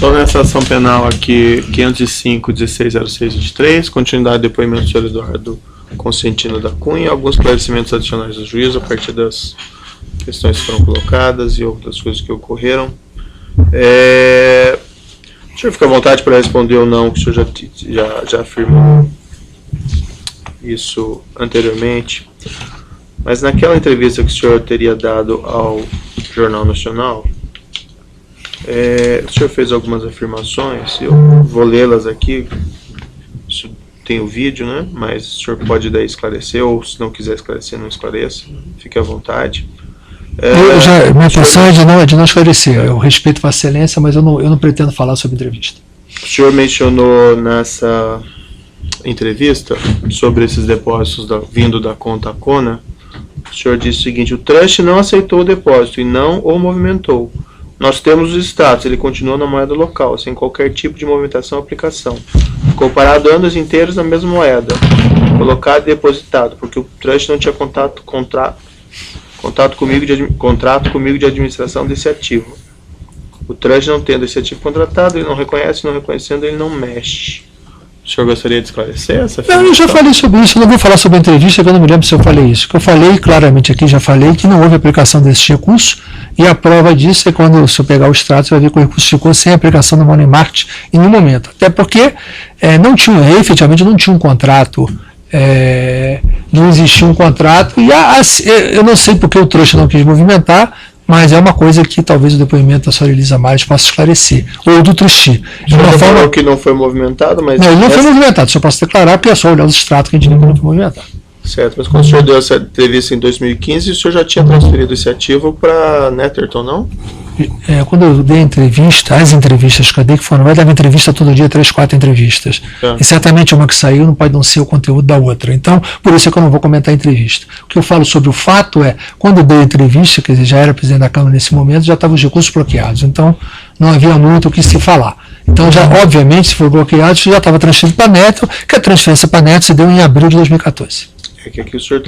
Só nessa ação penal aqui, 505.1606.23, continuidade do depoimento do senhor Eduardo Consentino da Cunha, alguns esclarecimentos adicionais do juízo a partir das questões que foram colocadas e outras coisas que ocorreram. O senhor fica à vontade para responder ou não, que o senhor já afirmou isso anteriormente, mas naquela entrevista que o senhor teria dado ao Jornal Nacional, o senhor fez algumas afirmações, eu vou lê-las aqui, isso tem o vídeo, né? Mas o senhor pode daí esclarecer, ou se não quiser esclarecer, não esclareça, fique à vontade. Minha intenção é de não esclarecer, eu respeito a excelência, mas eu não pretendo falar sobre entrevista. O senhor mencionou nessa entrevista sobre esses depósitos vindo da conta Cona. O senhor disse o seguinte: o trust não aceitou o depósito e não o movimentou. Nós temos os status, ele continua na moeda local, sem qualquer tipo de movimentação ou aplicação. Ficou parado anos inteiros na mesma moeda, colocado e depositado, porque o trust não tinha contrato comigo de administração desse ativo. O trust não tendo esse ativo contratado, ele não reconhece, não reconhecendo, ele não mexe. O senhor gostaria de esclarecer essa afirmação? Não, eu já falei sobre isso, eu não vou falar sobre a entrevista, porque eu não me lembro se eu falei isso. O que eu falei claramente aqui, já falei que não houve aplicação desse recurso, e a prova disso é quando, se eu pegar o extrato, você vai ver que o recurso ficou sem aplicação do Money Market em nenhum momento. Até porque efetivamente não tinha um contrato, não existia um contrato, e eu não sei porque o trouxa não quis movimentar, mas é uma coisa que talvez o depoimento da senhora Elisa Mares possa esclarecer, ou do Truxi. De uma forma que não foi movimentado, mas... Não, ele não foi movimentado, só posso declarar, porque é só olhar os extratos que a gente viu que não foi movimentado. Certo, mas quando o senhor deu essa entrevista em 2015, o senhor já tinha transferido esse ativo para Netherton, não? Quando eu dei as entrevistas que eu dei, que foram, vai dar entrevista todo dia, 3, 4 entrevistas. E certamente uma que saiu não pode não ser o conteúdo da outra. Então, por isso é que eu não vou comentar a entrevista. O que eu falo sobre o fato é, quando eu dei a entrevista, quer dizer, já era presidente da Câmara nesse momento, já estavam os recursos bloqueados. Então, não havia muito o que se falar. Então, já, obviamente, se for bloqueado, isso já estava transferido para a Netherton, que a transferência para a Netherton se deu em abril de 2014. É que aqui o senhor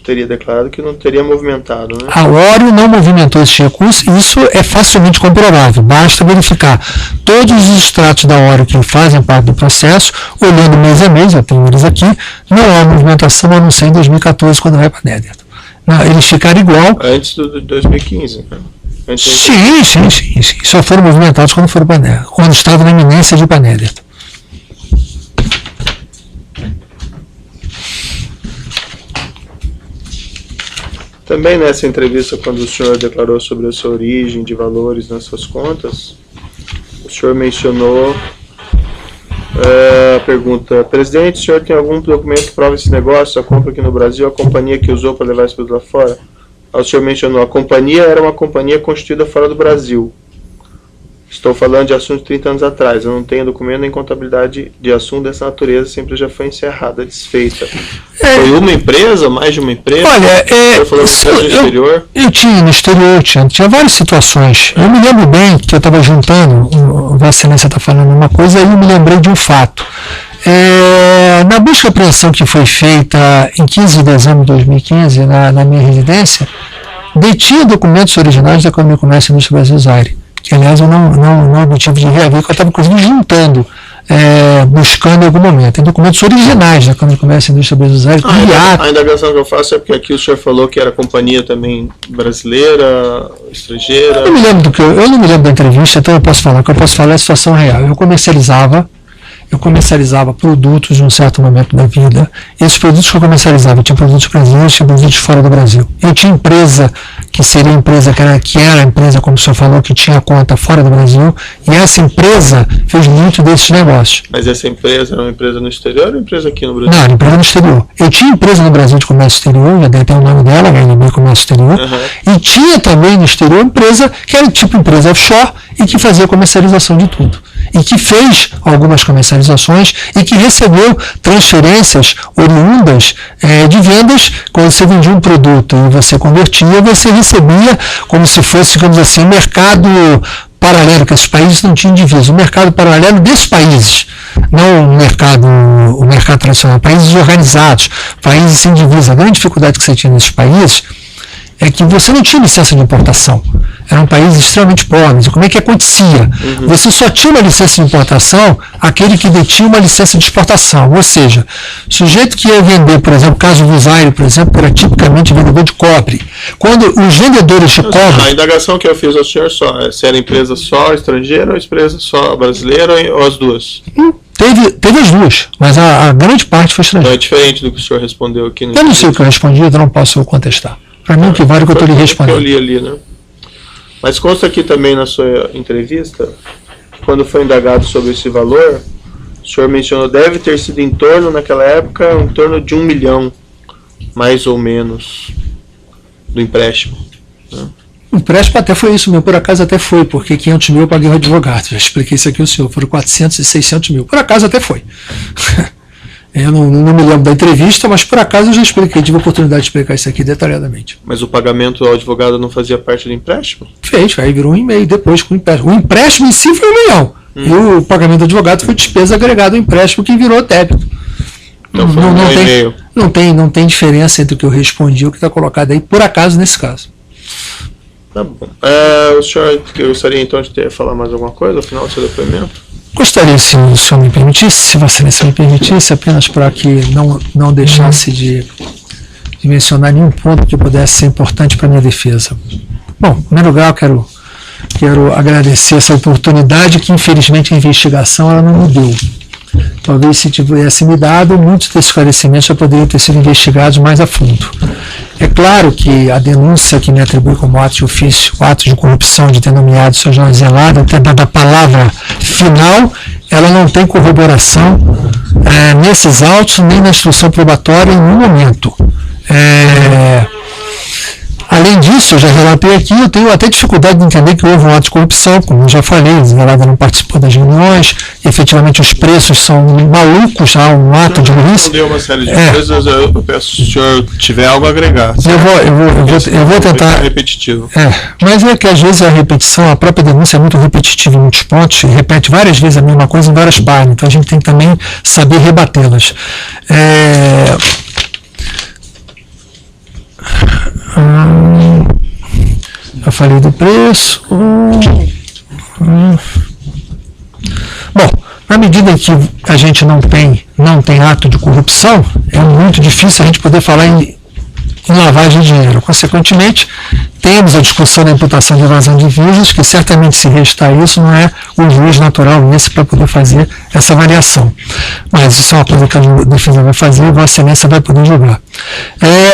teria declarado que não teria movimentado, né? A Óreo não movimentou esse recurso, e isso é facilmente comprovável. Basta verificar todos os extratos da Óreo que fazem parte do processo, olhando mês a mês, já tem eles aqui, não há movimentação a não ser em 2014, quando vai para a Netherton. Eles ficaram igual. Antes de 2015, né? Sim. Só foram movimentados quando foram para a Netherton, quando estavam na iminência de ir para a Netherton. Também nessa entrevista, quando o senhor declarou sobre a sua origem de valores nas suas contas, o senhor mencionou a pergunta: presidente, o senhor tem algum documento que prova esse negócio, a compra aqui no Brasil, a companhia que usou para levar esse produto lá fora? O senhor mencionou: a companhia era uma companhia constituída fora do Brasil. Estou falando de assunto de 30 anos atrás. Eu não tenho documento nem contabilidade de assunto dessa natureza, sempre já foi encerrada, desfeita. Foi uma empresa, mais de uma empresa? Olha, eu tinha no exterior, tinha várias situações. Eu me lembro bem que eu estava juntando, o Vossa Excelência está falando uma coisa, e eu me lembrei de um fato. Na busca e apreensão que foi feita em 15 de dezembro de 2015, na minha residência, detinha documentos originais da Câmara de Comércio e Indústria Brasil Zaire, que aliás eu não obtive de reaver, que eu estava inclusive juntando, buscando em algum momento. Tem documentos originais da Câmara de Comércio e Indústria Brasil Zaire. A indagação que eu faço é porque aqui o senhor falou que era companhia também brasileira, estrangeira. Eu não me lembro da entrevista, então eu posso falar. O que eu posso falar é a situação real. Eu comercializava produtos em um certo momento da vida. Esses produtos que eu comercializava, tinha produtos brasileiros, tinha produtos fora do Brasil. Eu tinha empresa, que seria a empresa que era a empresa, como o senhor falou, que tinha conta fora do Brasil, e essa empresa fez muito desses negócios. Mas essa empresa era uma empresa no exterior ou uma empresa aqui no Brasil? Não, era empresa no exterior. Eu tinha empresa no Brasil de comércio exterior, já dei até o nome dela, HNB Comércio Exterior, e tinha também no exterior empresa que era tipo empresa offshore e que fazia comercialização de tudo. E que fez algumas comercializações e que recebeu transferências oriundas de vendas. Quando você vendia um produto e você convertia, você recebia como se fosse, digamos assim, um mercado paralelo, que esses países não tinham divisa, um mercado paralelo desses países, não o mercado tradicional, países organizados, países sem divisa. A grande dificuldade que você tinha nesses países é que você não tinha licença de importação. Eram países extremamente pobres. E como é que acontecia? Você só tinha uma licença de importação aquele que detinha uma licença de exportação. Ou seja, o sujeito que ia vender, por exemplo, o caso do Zaire, por exemplo, era tipicamente vendedor de cobre. Quando os vendedores de cobre... A indagação que eu fiz ao senhor só, se era empresa só estrangeira ou empresa só brasileira ou as duas? Teve as duas, mas a grande parte foi estrangeira. Não é diferente do que o senhor respondeu aqui. Eu não sei o que eu respondi, eu não posso contestar. Para mim, o que vale é o que eu estou lhe respondendo. Eu li ali, né? Mas consta aqui também na sua entrevista, quando foi indagado sobre esse valor, o senhor mencionou deve ter sido em torno, naquela época, em torno de 1 milhão, mais ou menos, do empréstimo. Né? O empréstimo até foi isso, meu, por acaso até foi, porque 500 mil eu paguei o advogado, já expliquei isso aqui ao senhor, foram 400 e 600 mil, por acaso até foi. Eu não me lembro da entrevista, mas por acaso eu já expliquei, tive a oportunidade de explicar isso aqui detalhadamente. Mas o pagamento ao advogado não fazia parte do empréstimo? Fez, aí virou 1,5 depois com o empréstimo. O empréstimo em si foi 1 milhão, e o pagamento do advogado foi despesa agregada ao empréstimo que virou débito. Então foi não tem diferença entre o que eu respondi e o que está colocado aí, por acaso, nesse caso. Tá bom. O senhor gostaria então de falar mais alguma coisa no final do seu depoimento? Gostaria, se o senhor me permitisse, se Vossa Excelência me permitisse, apenas para que não deixasse de mencionar nenhum ponto que pudesse ser importante para a minha defesa. Bom, em primeiro lugar, eu quero agradecer essa oportunidade que, infelizmente, a investigação ela não me deu. Talvez se tivesse me dado, muitos desses esclarecimentos já poderiam ter sido investigados mais a fundo. É claro que a denúncia que me atribui como ato de ofício, o ato de corrupção de ter nomeado o Sr. Jorge Zelada, até dada a palavra final, ela não tem corroboração nesses autos, nem na instrução probatória em nenhum momento. Além disso, eu já relatei aqui, eu tenho até dificuldade de entender que houve um ato de corrupção, como eu já falei, o Zelada não participou das reuniões, efetivamente os preços são malucos, há um ato de burrice. Eu dei uma série de coisas, eu peço se o senhor tiver algo a agregar. Eu vou tentar... repetitivo. Mas é que às vezes a repetição, a própria denúncia é muito repetitiva em muitos pontos, e repete várias vezes a mesma coisa em várias páginas, então a gente tem que também saber rebatê-las. Eu falei do preço. Bom, na medida em que a gente não tem ato de corrupção, é muito difícil a gente poder falar em lavagem de dinheiro. Consequentemente, temos a discussão da imputação de evasão de divisas, que certamente, se restar isso, não é o juiz natural esse para poder fazer essa avaliação. Mas isso é uma coisa que a defesa vai fazer e a Vossa Excelência vai poder julgar.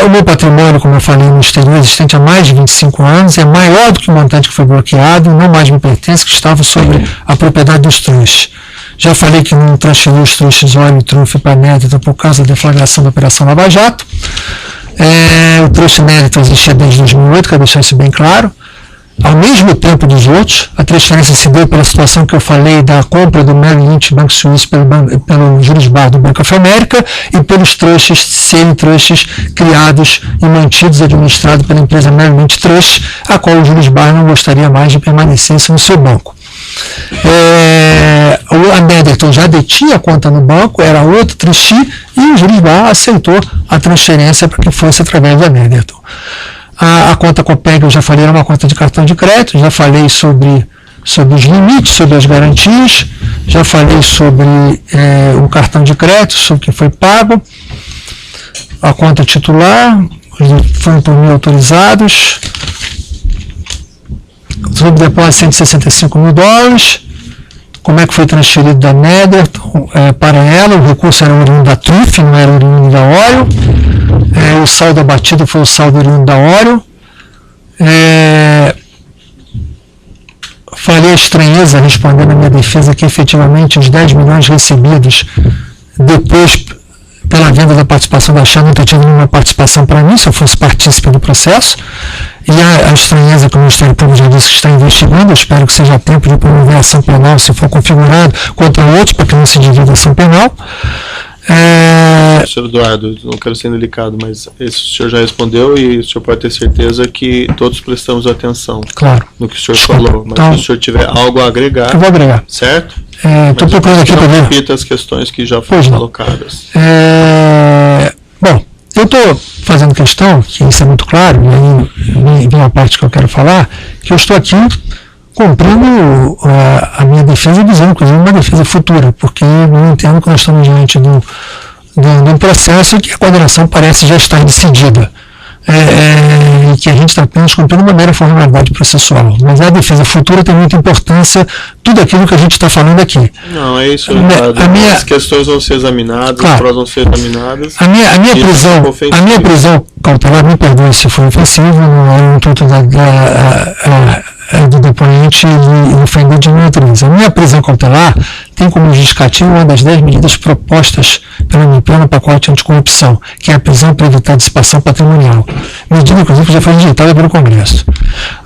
O meu patrimônio, como eu falei, no exterior, existente há mais de 25 anos, é maior do que o montante que foi bloqueado, não mais me pertence, que estava sobre a propriedade dos trustes. Já falei que não transferi os trustes óleo e trufe para a Nédita por causa da deflagração da Operação Lava Jato. O truste Nédita existia desde 2008, quero deixar isso bem claro. Ao mesmo tempo dos outros, a transferência se deu pela situação que eu falei da compra do Merrill Lynch Banco Suíço pelo Julius Baer do Banco of America e pelos trustes serem trustes criados e mantidos e administrados pela empresa Merrill Lynch Trust, a qual o Julius Baer não gostaria mais de permanecesse no seu banco. A Netherton já detinha a conta no banco, era outro trustee, e o Julius Baer aceitou a transferência para que fosse através da Netherton. A conta Copeg, eu já falei, era uma conta de cartão de crédito, já falei sobre os limites, sobre as garantias, já falei sobre o cartão de crédito, sobre o que foi pago, a conta titular, foram por mim autorizados, sobre o depósito de 165 mil dólares, como é que foi transferido da Netherton para ela, o recurso era oriundo da TRUF, não era oriundo da Oreo, o saldo abatido foi o saldo oriundo da Oreo. Falei a estranheza, respondendo a minha defesa, que efetivamente os 10 milhões recebidos depois pela venda da participação da Shell não ter tido nenhuma participação para mim, se eu fosse partícipe do processo. E a estranheza que o Ministério Público já disse que está investigando, eu espero que seja tempo de promover a ação penal, se for configurado, contra outros, para que não se divida a ação penal. Senhor Eduardo, não quero ser delicado, mas esse o senhor já respondeu e o senhor pode ter certeza que todos prestamos atenção no que o senhor falou. Mas então, se o senhor tiver algo a agregar, eu vou agregar. Certo? Estou procurando aqui para ver. Repita as questões que já foram colocadas. Bom, Eu estou fazendo questão, que isso é muito claro, e aí vem uma parte que eu quero falar, que eu estou aqui cumprindo a minha defesa, dizendo, inclusive, uma defesa futura, porque eu entendo que nós estamos diante de um processo que a condenação parece já estar decidida. E que a gente está apenas cumprindo uma mera formalidade processual. Mas a defesa futura tem muita importância, tudo aquilo que a gente está falando aqui. Não, é isso. As questões vão ser examinadas, claro, as provas vão ser examinadas. A minha prisão cautelar, me perdoe se foi ofensivo, não é um intuito do depoente e ofender de nenhuma natureza. A minha prisão cautelar tem como justificativa uma das 10 medidas propostas pela MP no pacote anticorrupção, que é a prisão para evitar dissipação patrimonial. Medida, inclusive, que já foi rejeitada pelo Congresso.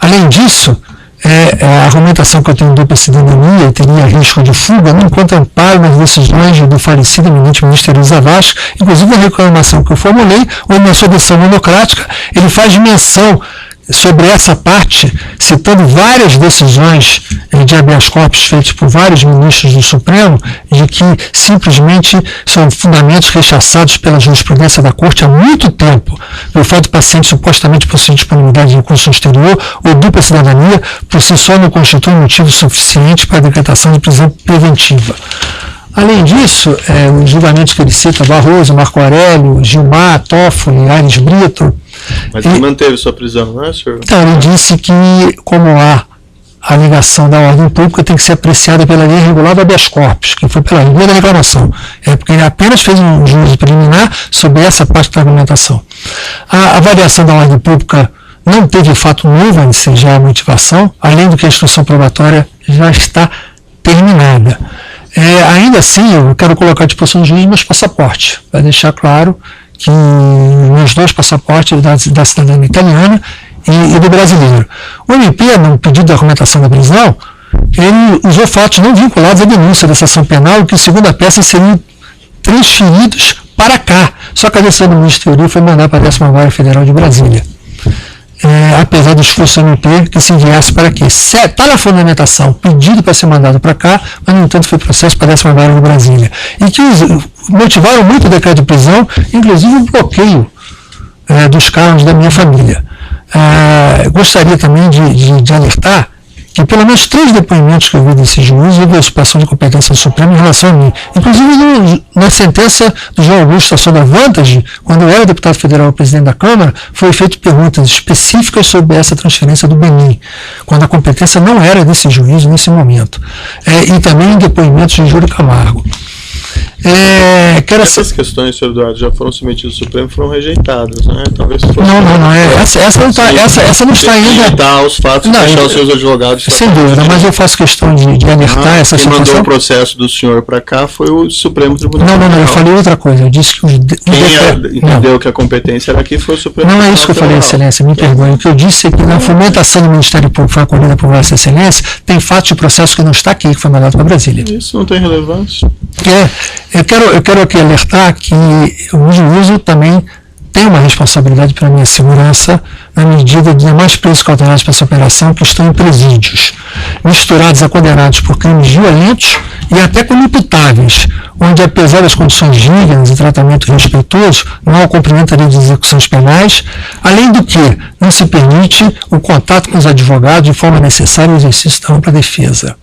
Além disso, a argumentação que eu tenho dupla cidadania e teria risco de fuga não encontra amparo nas decisões do falecido eminente ministro Elisa Vaz, inclusive a reclamação que eu formulei, ou na sua decisão monocrática, ele faz menção sobre essa parte, citando várias decisões de habeas corpus feitas por vários ministros do Supremo, de que simplesmente são fundamentos rechaçados pela jurisprudência da Corte há muito tempo, pelo fato do paciente supostamente possuir disponibilidade de recurso exterior ou dupla cidadania, por si só não constitui motivo suficiente para a decretação de prisão preventiva. Além disso, os julgamentos que ele cita, Barroso, Marco Aurélio, Gilmar, Toffoli, Aires Brito. Mas ele manteve sua prisão, não é, senhor? Então, ele disse que, como há a alegação da ordem pública, tem que ser apreciada pela lei regular do habeas corpus, que foi pela lei da reclamação. Porque ele apenas fez um juízo preliminar sobre essa parte da argumentação. A avaliação da ordem pública não teve fato novo a ensejar a motivação, além do que a instrução probatória já está terminada. Ainda assim, eu quero colocar à disposição do juiz meus passaportes, para deixar claro que meus 2 passaportes da cidadania italiana e do brasileiro. O MP, no pedido de argumentação da prisão, ele usou fatos não vinculados à denúncia dessa ação penal, que, segundo a peça, seriam transferidos para cá. Só que a decisão do Ministério foi mandar para a 10ª Vara Federal de Brasília. Apesar do esforço do MP que se enviasse para aqui. Está na fundamentação, pedido para ser mandado para cá, mas, no entanto, foi processo para a 10ª Vara de Brasília. E que motivaram muito o decreto de prisão, inclusive o bloqueio dos carros da minha família. Gostaria também de alertar que pelo menos 3 depoimentos que eu vi desse juiz houve a usurpação de competência do Supremo em relação a mim. Inclusive na sentença do João Augusto sobre a Vantage, quando eu era deputado federal e presidente da Câmara, foi feito perguntas específicas sobre essa transferência do Benin, quando a competência não era desse juiz nesse momento. E também em depoimentos de Júlio Camargo. Essas questões, senhor Eduardo, já foram submetidas ao Supremo e foram rejeitadas, né? Talvez fosse essa não está ainda. Os fatos, deixar os seus advogados. Sem dúvida, mas eu faço questão de alertar essa situação. Quem mandou o processo do senhor para cá foi o Supremo Tribunal. Não, eu falei outra coisa. Eu disse que quem entendeu que a competência era aqui foi o Supremo Tribunal. Não é isso que eu falei, Excelência, me perdoe. O que eu disse é que na fomentação do Ministério Público foi acolhida por Vossa Excelência, tem fato de processo que não está aqui, que foi mandado para Brasília. Isso não tem relevância. Eu quero aqui alertar que o juízo também tem uma responsabilidade pela minha segurança na medida de demais presos cautelares para essa operação que estão em presídios, misturados a condenados por crimes violentos e até como imputáveis, onde, apesar das condições dignas e tratamento respeitoso, não há o cumprimento da lei de execuções penais, além do que não se permite o contato com os advogados de forma necessária ao exercício da ampla defesa.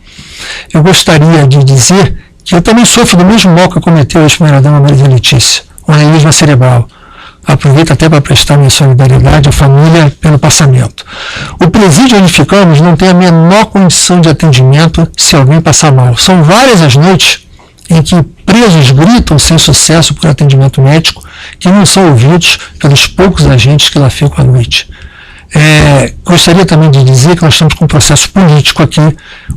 Eu gostaria de dizer que eu também sofro do mesmo mal que cometeu a ex-primeira-dama Maria Letícia, um aneurisma cerebral. Aproveito até para prestar minha solidariedade à família pelo passamento. O presídio onde ficamos não tem a menor condição de atendimento se alguém passar mal. São várias as noites em que presos gritam sem sucesso por atendimento médico, que não são ouvidos pelos poucos agentes que lá ficam à noite. Gostaria também de dizer que nós estamos com um processo político aqui,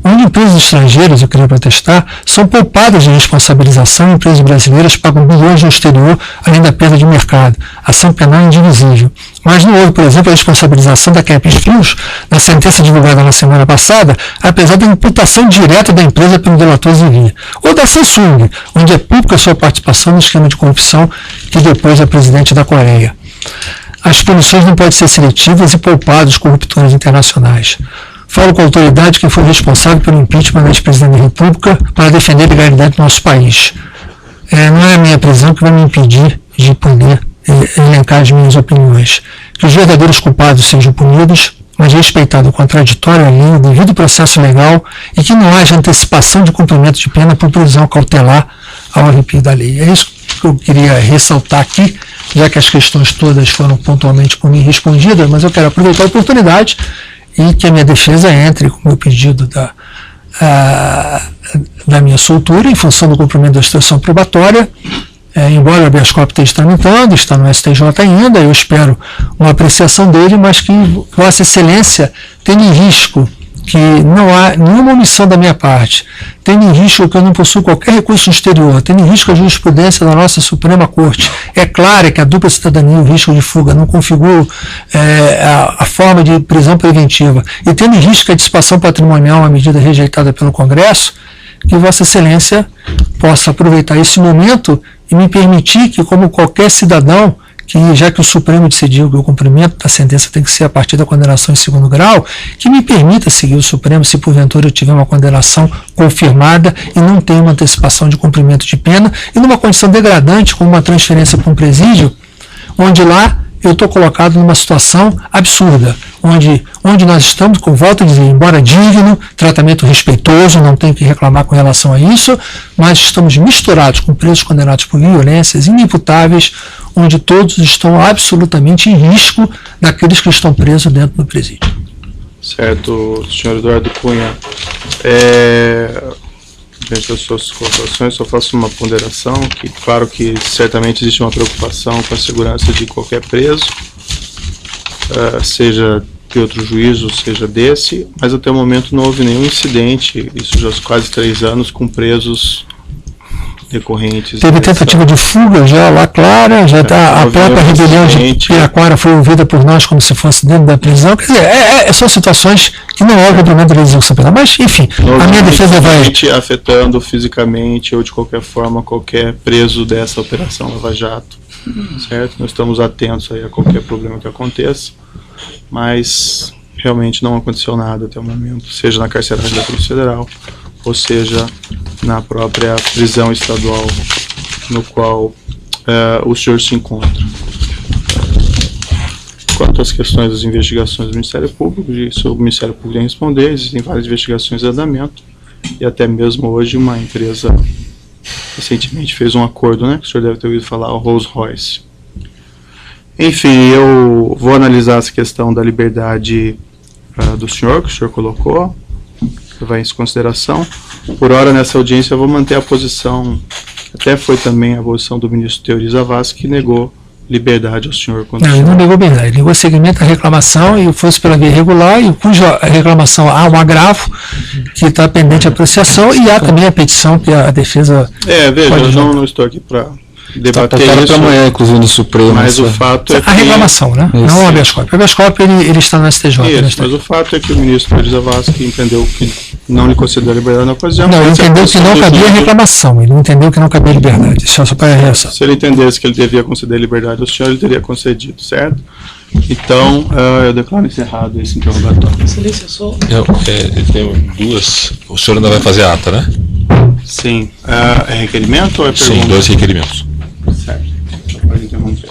onde empresas estrangeiras, eu queria protestar, são poupadas de responsabilização e empresas brasileiras pagam bilhões no exterior, além da perda de mercado. Ação penal indivisível. Mas não houve, por exemplo, a responsabilização da Capes Frios na sentença divulgada na semana passada, apesar da imputação direta da empresa pelo delator Zivi. Ou da Samsung, onde é pública a sua participação no esquema de corrupção que depois é presidente da Coreia. As punições não podem ser seletivas e poupar os corruptores internacionais. Falo com a autoridade que foi responsável pelo impeachment da ex-presidente da República para defender a legalidade do nosso país. Não é a minha prisão que vai me impedir de poder elencar as minhas opiniões. Que os verdadeiros culpados sejam punidos, mas respeitado o contraditório, a lei, o devido processo legal e que não haja antecipação de cumprimento de pena por prisão cautelar ao arrepio da lei. É isso que eu queria ressaltar aqui, já que as questões todas foram pontualmente por mim respondidas, mas eu quero aproveitar a oportunidade e que a minha defesa entre com o meu pedido da minha soltura em função do cumprimento da instrução probatória. Embora o habeas corpus esteja tramitando, está no STJ ainda, eu espero uma apreciação dele, mas que Vossa Excelência tenha em risco que não há nenhuma omissão da minha parte, tendo em risco que eu não possuo qualquer recurso no exterior, tendo em risco a jurisprudência da nossa Suprema Corte. É claro que a dupla cidadania e o risco de fuga não configuram a forma de prisão preventiva, e tendo em risco a dissipação patrimonial, uma medida rejeitada pelo Congresso, que Vossa Excelência possa aproveitar esse momento e me permitir que, como qualquer cidadão, que já que o Supremo decidiu que o cumprimento da sentença tem que ser a partir da condenação em segundo grau, que me permita seguir o Supremo se porventura eu tiver uma condenação confirmada e não tenho uma antecipação de cumprimento de pena, e numa condição degradante, como uma transferência para um presídio, onde lá eu estou colocado numa situação absurda, onde nós estamos, com volta a dizer, embora digno, tratamento respeitoso, não tenho que reclamar com relação a isso, mas estamos misturados com presos condenados por violências inimputáveis, onde todos estão absolutamente em risco daqueles que estão presos dentro do presídio. Certo, senhor Eduardo Cunha. Diante das suas colocações, só faço uma ponderação, que claro que certamente existe uma preocupação com a segurança de qualquer preso, seja de outro juízo, seja desse, mas até o momento não houve nenhum incidente, isso já há quase 3 anos, com presos decorrentes. Teve tentativa de fuga já lá clara, já está a própria rebelião de Piraquara foi ouvida por nós como se fosse dentro da prisão. Quer dizer, são situações que não há cumprimento da execução penal. Mas, enfim, a minha defesa vai afetando fisicamente ou de qualquer forma qualquer preso dessa operação Lava Jato, certo? Nós estamos atentos aí a qualquer problema que aconteça, mas realmente não aconteceu nada até o momento, seja na carceragem da Polícia Federal, ou seja, na própria prisão estadual no qual o senhor se encontra. Quanto às questões das investigações do Ministério Público, isso o Ministério Público tem que responder, existem várias investigações em andamento, e até mesmo hoje uma empresa recentemente fez um acordo, né, que o senhor deve ter ouvido falar, o Rolls Royce. Enfim, eu vou analisar essa questão da liberdade do senhor, que o senhor colocou, levar isso em consideração. Por hora, nessa audiência, eu vou manter a posição, até foi também a posição do ministro Teori Zavascki, que negou liberdade ao senhor. Não, ele não negou liberdade, ele negou seguimento à reclamação e fosse pela via regular, e cuja reclamação há um agravo que está pendente de apreciação, e há também a petição que a defesa... veja, eu não estou aqui para debater isso. Para amanhã, inclusive, no Supremo. Mas o fato é que... A reclamação, né? Isso. Não o habeas corpus. O habeas corpus ele está no STJ. Isso, mas o fato é que o ministro Teori Zavascki entendeu que não lhe concedeu a liberdade na ocasião. Não, ele entendeu que não cabia a reclamação, ele não entendeu que não cabia a liberdade. Isso é só para a reação. Se ele entendesse que ele devia conceder a liberdade ao senhor, ele teria concedido, certo? Então, eu declaro encerrado esse interrogatório. Excelência, só... Eu tenho duas... O senhor ainda vai fazer a ata, né? Sim. É requerimento ou é pergunta? Sim, 2 requerimentos. Certo. Pode interromper.